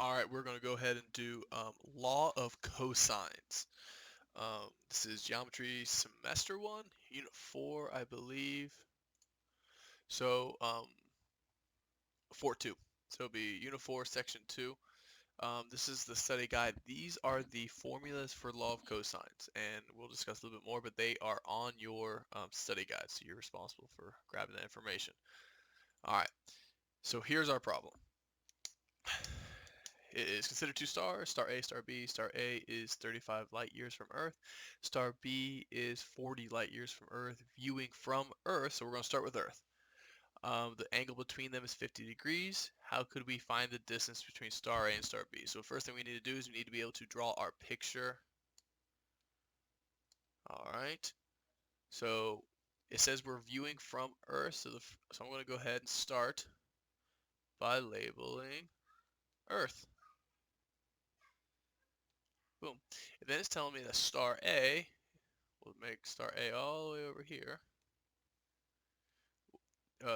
All right, we're going to go ahead and do law of cosines. This is geometry semester 1, unit 4, I believe. So 4-2. So it'll be unit 4, section 2. This is the study guide. These are the formulas for law of cosines, and we'll discuss a little bit more, but they are on your study guide, so you're responsible for grabbing that information. All right, so here's our problem. It is considered two stars, star A, star B. Star A is 35 light years from Earth. Star B is 40 light years from Earth, viewing from Earth, so we're going to start with Earth. The angle between them is 50 degrees. How could we find the distance between star A and star B? So first thing we need to do is we need to be able to draw our picture. All right. So it says we're viewing from Earth, so I'm going to go ahead and start by labeling Earth. Boom. And then it's telling me that star A, we'll make star A all the way over here.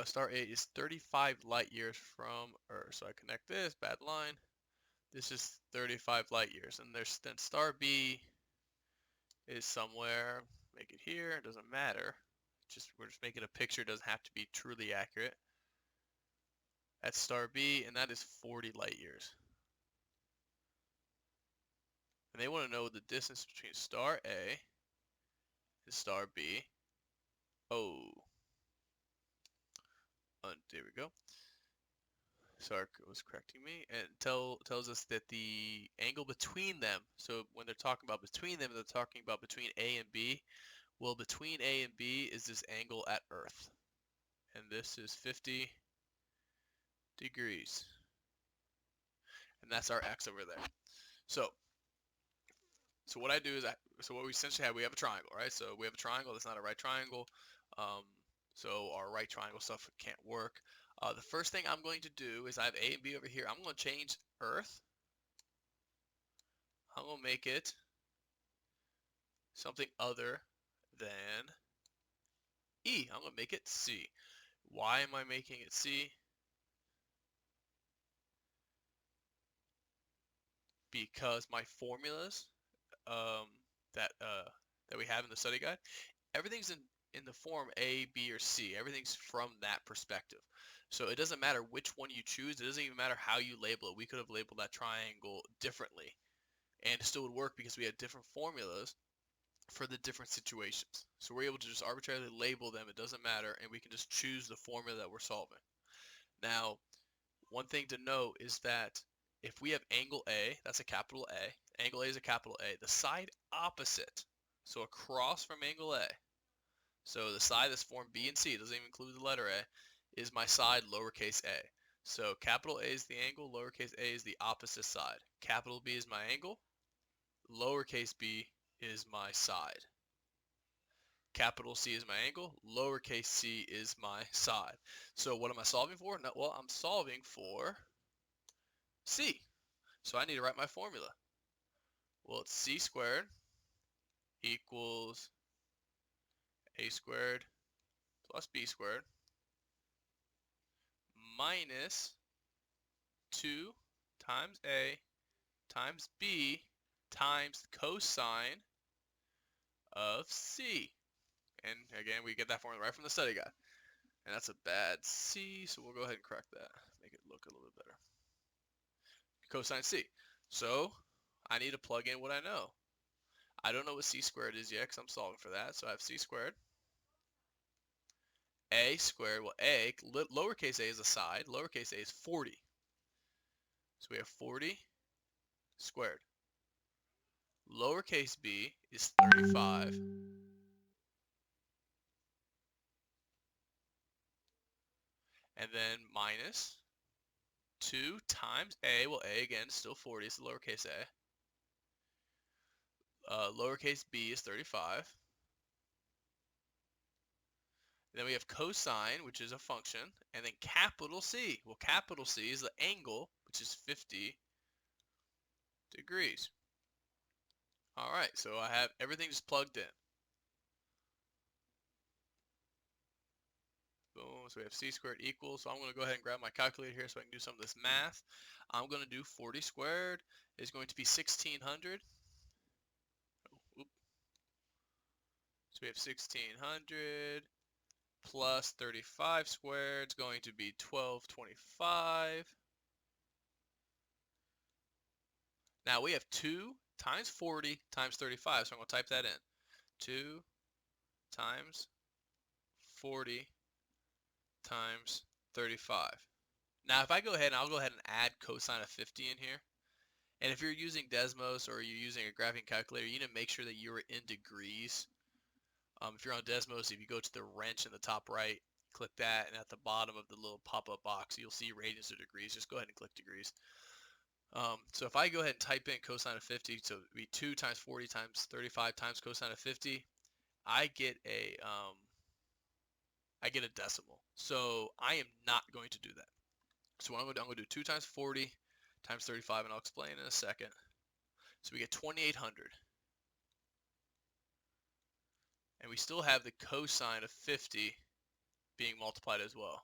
Star A is 35 light years from Earth. So I connect this, bad line. This is 35 light years. And then star B is somewhere, make it here, it doesn't matter. We're just making a picture, it doesn't have to be truly accurate. That's star B, and that is 40 light years. And they want to know the distance between star A and star B. Oh. There we go. Sark was correcting me, and tells us that the angle between them, so when they're talking about between them, they're talking about between A and B. Well, between A and B is this angle at Earth, and this is 50 degrees, and that's our X over there. So what I do is, so what we essentially have, we have a triangle, right? So we have a triangle that's not a right triangle, so our right triangle stuff can't work. The first thing I'm going to do is I have A and B over here. I'm going to change Earth. I'm going to make it something other than E. I'm going to make it C. Why am I making it C? Because my formulas that we have in the study guide, everything's in the form A, B, or C. Everything's from that perspective. So it doesn't matter which one you choose. It doesn't even matter how you label it. We could have labeled that triangle differently, and it still would work because we had different formulas for the different situations. So we're able to just arbitrarily label them. It doesn't matter, and we can just choose the formula that we're solving. Now, one thing to note is that if we have angle A, that's a capital A. Angle A is a capital A. The side opposite, so across from angle A, so the side that's formed B and C, it doesn't even include the letter A, is my side lowercase a. So capital A is the angle, lowercase a is the opposite side. Capital B is my angle, lowercase b is my side. Capital C is my angle, lowercase c is my side. So what am I solving for? No, well, I'm solving for C. So I need to write my formula. Well, it's c squared equals a squared plus b squared minus 2 times a times b times cosine of c. And again, we get that formula right from the study guide. And that's a bad c, so we'll go ahead and correct that. Make it look a little bit better. Cosine c. So I need to plug in what I know. I don't know what c squared is yet because I'm solving for that. So I have c squared. A squared, well, a, lowercase a is a side. Lowercase a is 40. So we have 40 squared. Lowercase b is 35. And then minus 2 times a, well, a again is still 40, it's lowercase a. Lowercase b is 35. And then we have cosine, which is a function, and then capital C. Well, capital C is the angle, which is 50 degrees. All right, so I have everything just plugged in. Boom, So we have c squared equals. So I'm going to go ahead and grab my calculator here so I can do some of this math. I'm going to do 40 squared is going to be 1600. Oh, so we have 1600 plus 35 squared is going to be 1225. Now we have 2 times 40 times 35, so I'm going to type that in. 2 times 40 times 35. Now if I go ahead and I'll go ahead and add cosine of 50 in here. And if you're using Desmos or you're using a graphing calculator, you need to make sure that you're in degrees. If you're on Desmos, if you go to the wrench in the top right, click that, and at the bottom of the little pop-up box, you'll see radians or degrees. Just go ahead and click degrees. So if I go ahead and type in cosine of 50, so it would be 2 times 40 times 35 times cosine of 50, I get a decimal. So I am not going to do that. So what I'm going to do 2 times 40 times 35, and I'll explain in a second. So we get 2800. And we still have the cosine of 50 being multiplied as well.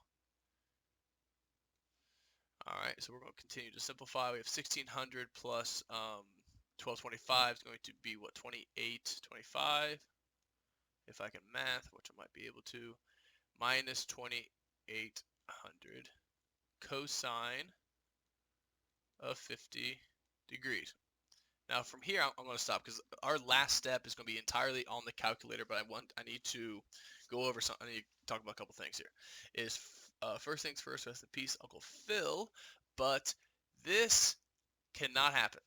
Alright, so we're going to continue to simplify. We have 1600 plus 1225 is going to be what, 2825, if I can math, which I might be able to, minus 2800 cosine of 50 degrees. Now from here, I'm going to stop because our last step is going to be entirely on the calculator, but I need to go over something. I need to talk about a couple things here. First things first, rest in peace, Uncle Phil, but this cannot happen.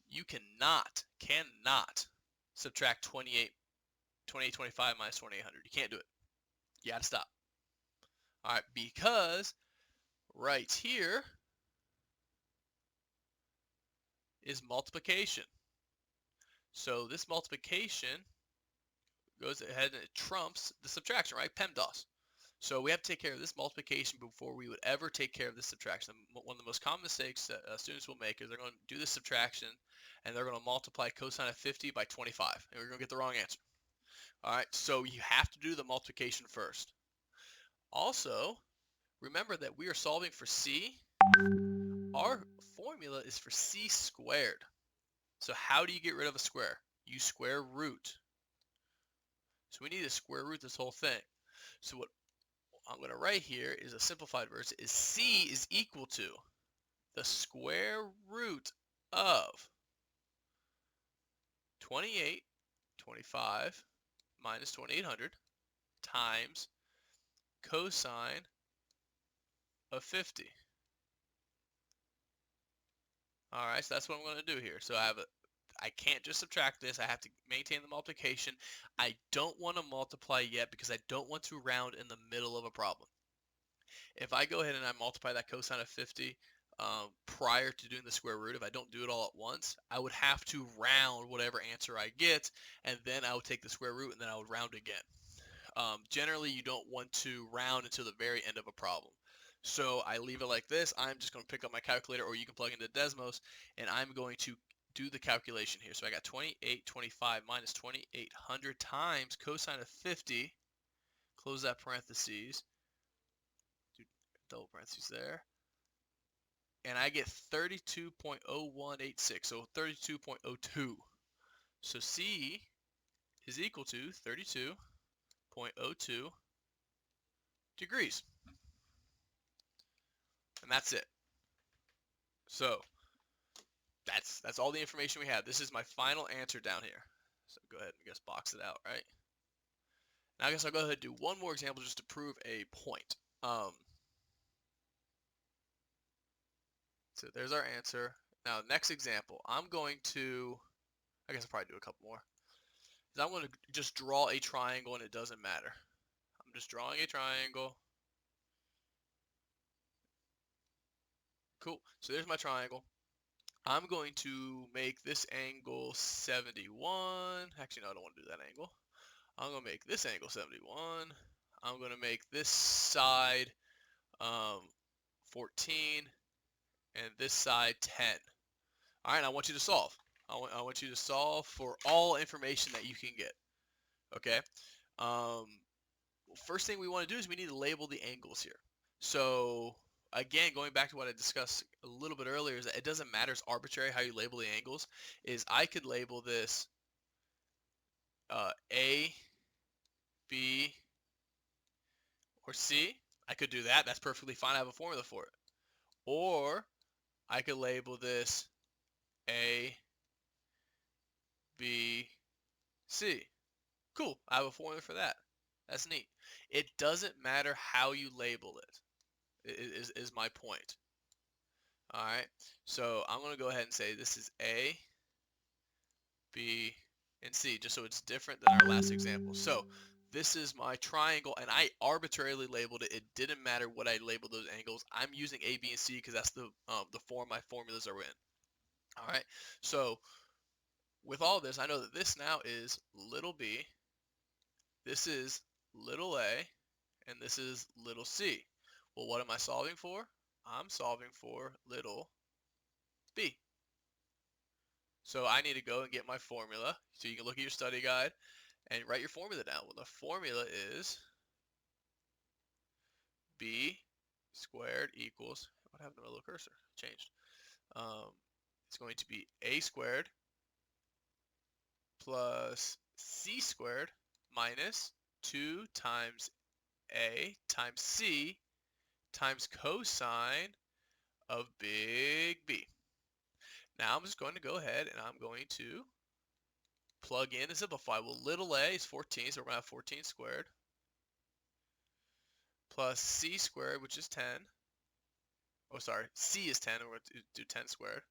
You cannot subtract 2825 minus 2800. You can't do it. You got to stop. All right, because right here is multiplication. So this multiplication goes ahead and it trumps the subtraction, right? PEMDAS. So we have to take care of this multiplication before we would ever take care of this subtraction. One of the most common mistakes that students will make is they're going to do this subtraction and they're going to multiply cosine of 50 by 25, and we're going to get the wrong answer. All right, so you have to do the multiplication first. Also, remember that we are solving for c. Our formula is for c squared. So how do you get rid of a square? You square root. So we need to square root this whole thing. So what I'm going to write here is a simplified version is c is equal to the square root of 2825 minus 2800 times cosine of 50. All right, so that's what I'm going to do here. So I can't just subtract this. I have to maintain the multiplication. I don't want to multiply yet because I don't want to round in the middle of a problem. If I go ahead and I multiply that cosine of 50 prior to doing the square root, if I don't do it all at once, I would have to round whatever answer I get, and then I would take the square root and then I would round again. Generally, you don't want to round until the very end of a problem. So I leave it like this. I'm just going to pick up my calculator, or you can plug into Desmos, and I'm going to do the calculation here. So I got 2825 minus 2800 times cosine of 50. Close that parentheses. Do double parentheses there. And I get 32.0186, so 32.02. So C is equal to 32.02 degrees. And that's it. So that's all the information we have. This is my final answer down here. So go ahead and just box it out, right? Now I guess I'll go ahead and do one more example just to prove a point. So there's our answer. Now next example, I guess I'll probably do a couple more. I'm going to just draw a triangle and it doesn't matter. I'm just drawing a triangle. Cool. So there's my triangle. I'm going to make this angle 71. Actually, no, I don't want to do that angle. I'm going to make this angle 71. I'm going to make this side 14 and this side 10. All right, I want you to solve. I want you to solve for all information that you can get. Okay. first thing we want to do is we need to label the angles here. So again, going back to what I discussed a little bit earlier, is that it doesn't matter, it's arbitrary how you label the angles. Is I could label this A, B, or C. I could do that. That's perfectly fine. I have a formula for it. Or I could label this A, B, C. Cool. I have a formula for that. That's neat. It doesn't matter how you label it, is my point. All right. So I'm going to go ahead and say this is A, B, and C, just so it's different than our last example. So this is my triangle, and I arbitrarily labeled it. It didn't matter what I labeled those angles. I'm using A, B, and C because that's the form my formulas are in. All right. So with all this, I know that this now is little b, this is little a, and this is little c. Well, what am I solving for? I'm solving for little b. So I need to go and get my formula. So you can look at your study guide and write your formula down. Well, the formula is b squared equals, what happened to my little cursor? Changed. It's going to be a squared plus c squared minus 2 times a times c times cosine of big B. Now I'm just going to go ahead and I'm going to plug in and simplify. Well, little a is 14, so we're going to have 14 squared plus c squared, which is 10. Oh, sorry, c is 10, and we're going to do 10 squared.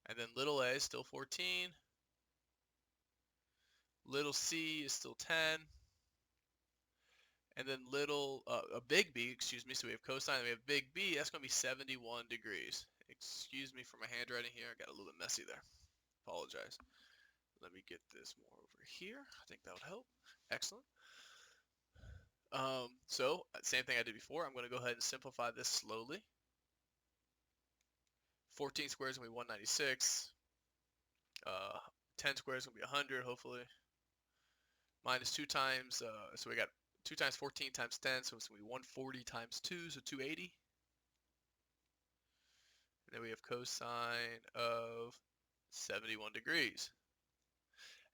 And then little a is still 14. Little c is still 10. And then a big B, excuse me, so we have cosine, and we have big B, that's going to be 71 degrees. Excuse me for my handwriting here, I got a little bit messy there. Apologize. Let me get this more over here. I think that would help. Excellent. So, same thing I did before. I'm going to go ahead and simplify this slowly. 14 squared is going to be 196. 10 squared is going to be 100, hopefully. Minus 2 times, so we got 2 times 14 times 10, so it's going to be 140 times 2, so 280. And then we have cosine of 71 degrees.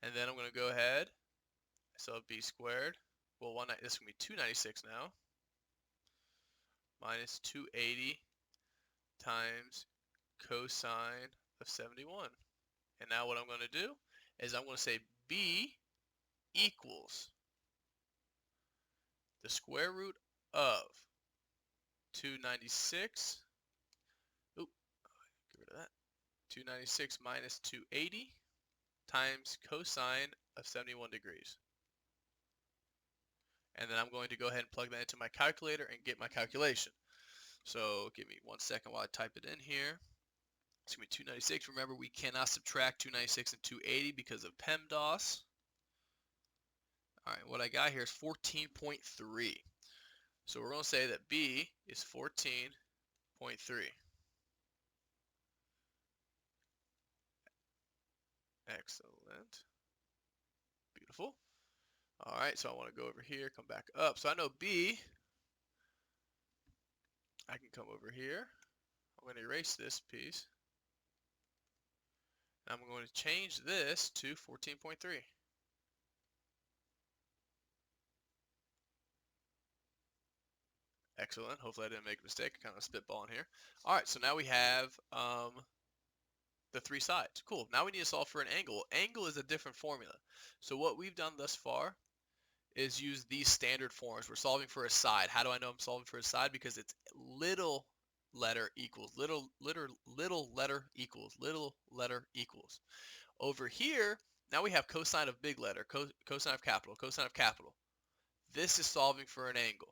And then I'm going to go ahead, so b squared, well, this is going to be 296 now, minus 280 times cosine of 71. And now what I'm going to do is I'm going to say b equals the square root of 296, oop, get rid of that, 296 minus 280 times cosine of 71 degrees. And then I'm going to go ahead and plug that into my calculator and get my calculation. So give me 1 second while I type it in here. It's going to be 296. Remember, we cannot subtract 296 and 280 because of PEMDAS. All right, what I got here is 14.3. So we're going to say that B is 14.3. Excellent. Beautiful. All right, so I want to go over here, come back up. So I know B, I can come over here. I'm going to erase this piece. And I'm going to change this to 14.3. Excellent. Hopefully I didn't make a mistake. I'm kind of spitballing here. All right, so now we have the 3 sides. Cool. Now we need to solve for an angle. Angle is a different formula. So what we've done thus far is use these standard forms. We're solving for a side. How do I know I'm solving for a side? Because it's little letter equals, little letter equals, little letter equals. Over here, now we have cosine of big letter, cosine of capital, cosine of capital. This is solving for an angle.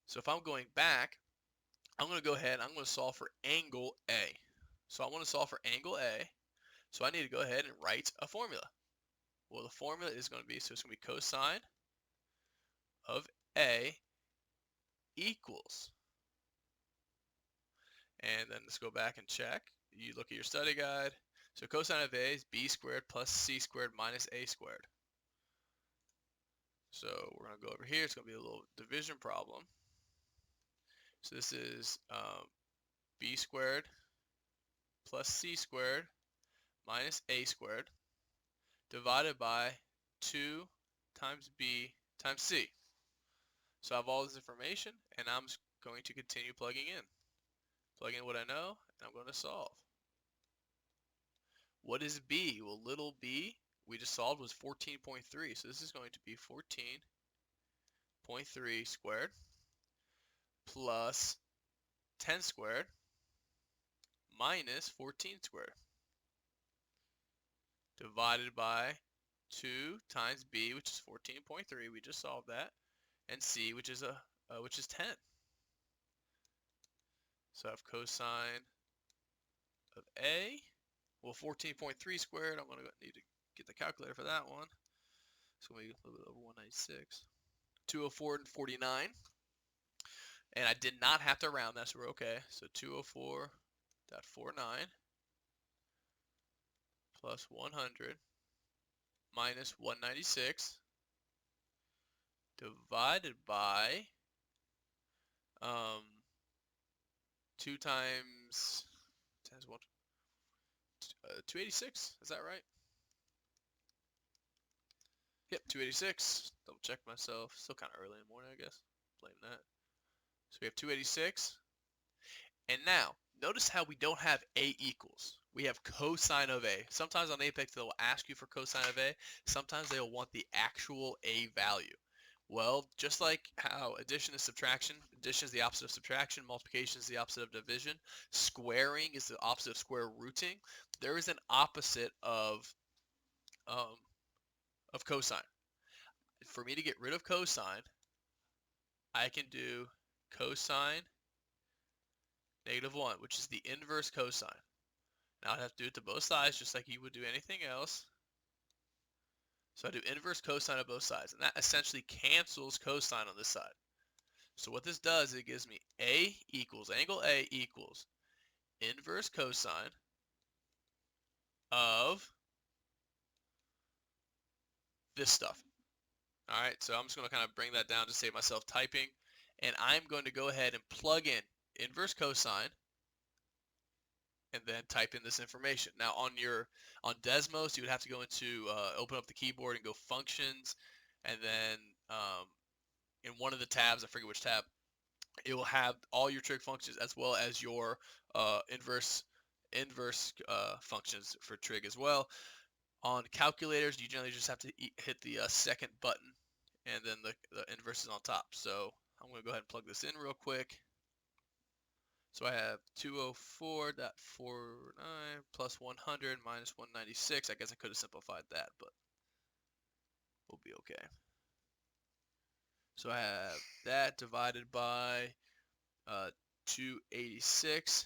So if I'm going back, I'm going to go ahead, I'm going to solve for angle A. So I want to solve for angle A, so I need to go ahead and write a formula. Well, the formula is going to be, so it's going to be cosine of A equals. And then let's go back and check. You look at your study guide. So cosine of A is B squared plus C squared minus A squared. So we're going to go over here. It's going to be a little division problem. So this is b squared plus c squared minus a squared divided by 2 times b times c. So I have all this information, and I'm going to continue plugging in. Plug in what I know, and I'm going to solve. What is b? Well, little b we just solved was 14.3. So this is going to be 14.3 squared plus 10 squared minus 14 squared divided by 2 times b, which is 14.3. We just solved that, and c, which is 10. So I have cosine of a. Well, 14.3 squared. I'm gonna need to get the calculator for that one. It's gonna be a little bit over 196. 204 and 49. And I did not have to round that, so we're okay. So 204.49 plus 100 minus 196 divided by 2 times 1, 286. Is that right? Yep, 286. Double check myself. Still kind of early in the morning, I guess. Blame that. So we have 286. And now, notice how we don't have a equals. We have cosine of a. Sometimes on Apex they'll ask you for cosine of a. Sometimes they'll want the actual a value. Well, just like how addition is subtraction, addition is the opposite of subtraction, multiplication is the opposite of division, squaring is the opposite of square rooting, there is an opposite of cosine. For me to get rid of cosine, I can do cosine -1, which is the inverse cosine. Now I'd have to do it to both sides, just like you would do anything else. So I do inverse cosine of both sides, and that essentially cancels cosine on this side. So what this does, it gives me a equals, angle A equals inverse cosine of this stuff. All right, so I'm just going to kind of bring that down to save myself typing, and I'm going to go ahead and plug in inverse cosine and then type in this information. Now on Desmos, you would have to go into open up the keyboard and go functions, and then in one of the tabs, I forget which tab, it will have all your trig functions as well as your inverse functions for trig as well. On calculators, you generally just have to hit the second button, and then the inverse is on top. So I'm going to go ahead and plug this in real quick. So I have 204.49 plus 100 minus 196. I guess I could have simplified that, but we'll be okay. So I have that divided by 286.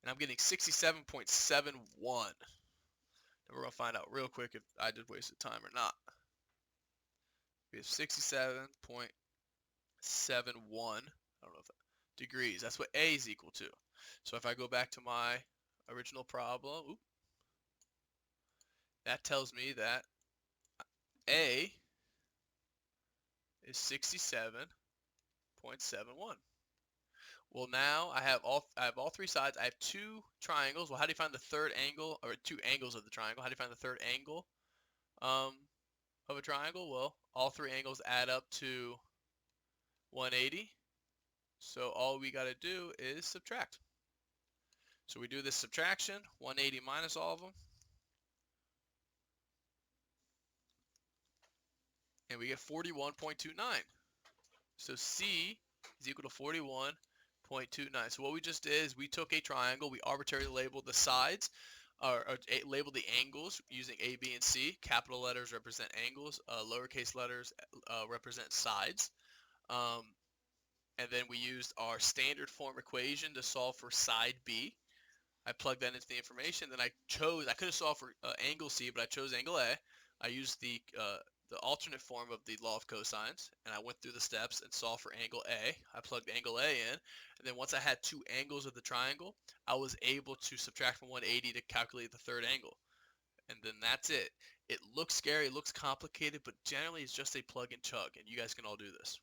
And I'm getting 67.71. And we're going to find out real quick if I did wasted time or not. We have 67.71. I don't know if degrees. That's what A is equal to. So if I go back to my original problem, that tells me that A is 67.71. Well, now I have all three sides. I have two triangles. Well, how do you find the third angle, or two angles of the triangle? How do you find the third angle of a triangle? Well, all three angles add up to 180. So all we got to do is subtract. So we do this subtraction, 180 minus all of them, and we get 41.29. So C is equal to 41.29. So what we just did is we took a triangle, we arbitrarily labeled the sides, or labeled the angles using A, B, and C. Capital letters represent angles, lowercase letters represent sides. And then we used our standard form equation to solve for side B. I plugged that into the information. Then I could have solved for angle C, but I chose angle A. I used the alternate form of the law of cosines, and I went through the steps and solved for angle A. I plugged angle A in, and then once I had two angles of the triangle, I was able to subtract from 180 to calculate the third angle. and then that's it. It looks scary, it looks complicated, but generally it's just a plug and chug, and you guys can all do this.